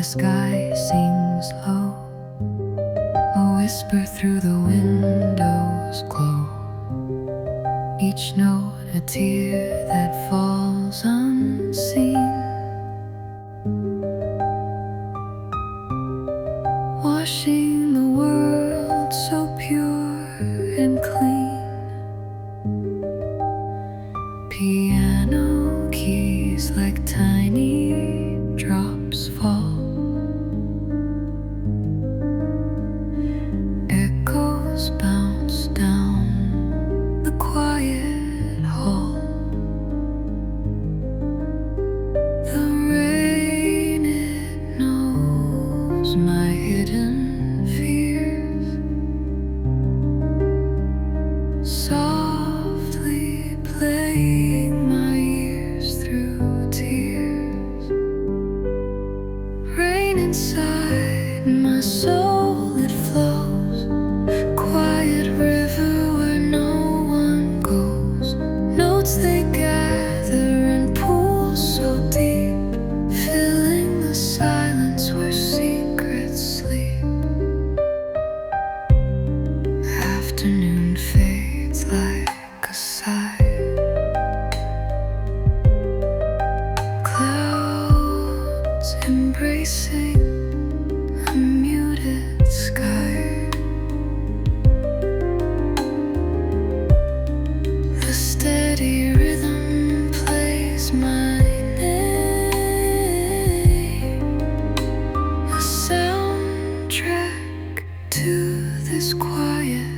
sky sings low, a whisper through the windows glow, each note a tear that falls unseen, washing the world so pure and clean. Piano keys like tiny drops fall, echoes bounce down the quiet hall. The rain, it knows my hidden fears, softly playing my ears through tears. Rain inside my soul, it flows, quiet river where no one goes. Notes they gather in pools so deep, filling the silence where secrets sleep. Afternoon fades like a sigh, clouds embracing a muted sky. The steady rhythm plays my name, a soundtrack to this quiet